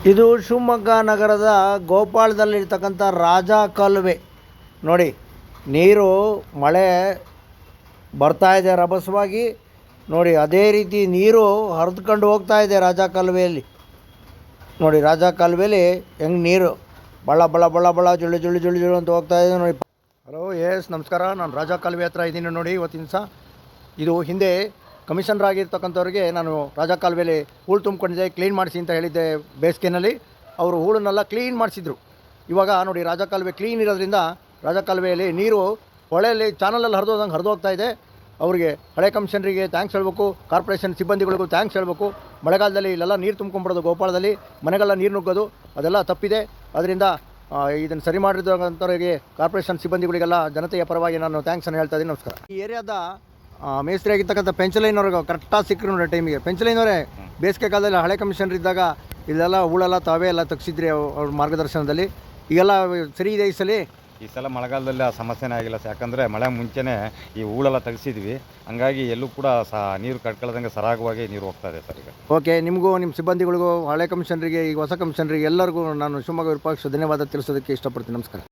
ಇದು ಶಿವಮೊಗ್ಗ ನಗರದ ಗೋಪಾಳದಲ್ಲಿರ್ತಕ್ಕಂಥ ರಾಜ ಕಾಲುವೆ ನೋಡಿ. ನೀರು ಮಳೆ ಬರ್ತಾ ಇದೆ ರಭಸವಾಗಿ ನೋಡಿ. ಅದೇ ರೀತಿ ನೀರು ಹರಿದುಕೊಂಡು ಹೋಗ್ತಾ ಇದೆ ರಾಜ ಕಾಲುವೆಯಲ್ಲಿ ನೋಡಿ. ರಾಜ ಕಾಲುವೆಯಲ್ಲಿ ಹೆಂಗೆ ನೀರು ಬಳ ಬಳ ಬಳ ಬಳ ಜುಳ್ಳು ಜುಳ್ಳು ಜುಳ್ಳು ಜುಳ್ಳು ಅಂತ ಹೋಗ್ತಾ ಇದೆ ನೋಡಿ. ಹಲೋ ನಮಸ್ಕಾರ. ನಾನು ರಾಜ ಕಾಲುವೆ ಹತ್ರ ಇದ್ದೀನಿ ನೋಡಿ. ಇವತ್ತಿನ ದಿವಸ ಇದು ಹಿಂದೆ ಕಮಿಷನರ್ ಆಗಿರ್ತಕ್ಕಂಥವ್ರಿಗೆ ನಾನು ರಾಜ ಕಾಲುವೆಯಲ್ಲಿ ಹೂಳು ತುಂಬಿಕೊಂಡಿದ್ದೆ, ಕ್ಲೀನ್ ಮಾಡಿಸಿ ಅಂತ ಹೇಳಿದ್ದೆ. ಬೇಸಿಗೆನಲ್ಲಿ ಅವರು ಹೂಳನ್ನೆಲ್ಲ ಕ್ಲೀನ್ ಮಾಡಿಸಿದ್ರು. ಇವಾಗ ನೋಡಿ ರಾಜ ಕಾಲುವೆ ಕ್ಲೀನ್ ಇರೋದ್ರಿಂದ ರಾಜ ಕಾಲುವೆಯಲ್ಲಿ ನೀರು ಹೊಳೆಯಲ್ಲಿ ಚಾನಲಲ್ಲಿ ಹರಿದೋಗ್ತಾ ಇದೆ. ಅವರಿಗೆ ಹಳೆ ಕಮಿಷನರಿಗೆ ಥ್ಯಾಂಕ್ಸ್ ಹೇಳಬೇಕು, ಕಾರ್ಪೊರೇಷನ್ ಸಿಬ್ಬಂದಿಗಳಿಗೂ ಥ್ಯಾಂಕ್ಸ್ ಹೇಳಬೇಕು. ಮಳೆಗಾಲದಲ್ಲಿ ಇಲ್ಲೆಲ್ಲ ನೀರು ತುಂಬ್ಕೊಂಡ್ಬಿಡೋದು, ಗೋಪಾಳದಲ್ಲಿ ಮನೆಗೆಲ್ಲ ನೀರು ನುಗ್ಗೋದು ಅದೆಲ್ಲ ತಪ್ಪಿದೆ. ಅದರಿಂದ ಇದನ್ನು ಸರಿ ಮಾಡಿದಂಥವರಿಗೆ ಕಾರ್ಪೊರೇಷನ್ ಸಿಬ್ಬಂದಿಗಳಿಗೆಲ್ಲ ಜನತೆಯ ಪರವಾಗಿ ನಾನು ಥ್ಯಾಂಕ್ಸನ್ನು ಹೇಳ್ತಾ ಇದ್ದೀನಿ. ನಮಸ್ಕಾರ. ಈ ಏರಿಯಾದ ಮೇಸ್ತ್ರಿ ಆಗಿರ್ತಕ್ಕಂಥ ಪೆನ್ಚಲೈನವ್ರಿಗೆ ಕರೆಕ್ಟಾಗಿ ಸಿಕ್ಕರು ನೋಡಿ ಟೈಮಿಗೆ. ಪೆನ್ಚಲೈನವರೇ ಬೇಸಿಗೆ ಕಾಲದಲ್ಲಿ ಹಳೆ ಕಮಿಷನರ್ ಇದ್ದಾಗ ಇಲ್ಲೆಲ್ಲ ಹೂಳೆಲ್ಲ ತಾವೇ ಎಲ್ಲ ತೆಗ್ಸಿದ್ರಿ ಅವ್ರ ಮಾರ್ಗದರ್ಶನದಲ್ಲಿ. ಈಗೆಲ್ಲ ಸರಿ ಇದೆ ಈ ಸಲ ಮಳೆಗಾಲದಲ್ಲಿ ಆ ಸಮಸ್ಯೆನೇ ಆಗಿಲ್ಲ. ಯಾಕಂದರೆ ಮಳೆ ಮುಂಚೆನೇ ಈ ಹೂಳೆಲ್ಲ ತೆಗೆಸಿದ್ವಿ, ಹಂಗಾಗಿ ಎಲ್ಲೂ ಕೂಡ ನೀರು ಕಟ್ಕೊಳ್ಳೋದಂಗೆ ಸರಾಗವಾಗಿ ನೀರು ಹೋಗ್ತಾ ಇದೆ ಸರ್ ಈಗ. ಓಕೆ, ನಿಮಗೂ ನಿಮ್ಮ ಸಿಬ್ಬಂದಿಗಳಿಗೂ ಹಳೆ ಕಮಿಷನರಿಗೆ ಈಗ ಹೊಸ ಕಮಿಷನರಿಗೆ ಎಲ್ಲರಿಗೂ ನಾನು ಶಿವಮೊಗ್ಗ ವಿರೂಪಾಕ್ಷ ಧನ್ಯವಾದ ತಿಳಿಸೋದಕ್ಕೆ ಇಷ್ಟಪಡ್ತೀನಿ. ನಮಸ್ಕಾರ.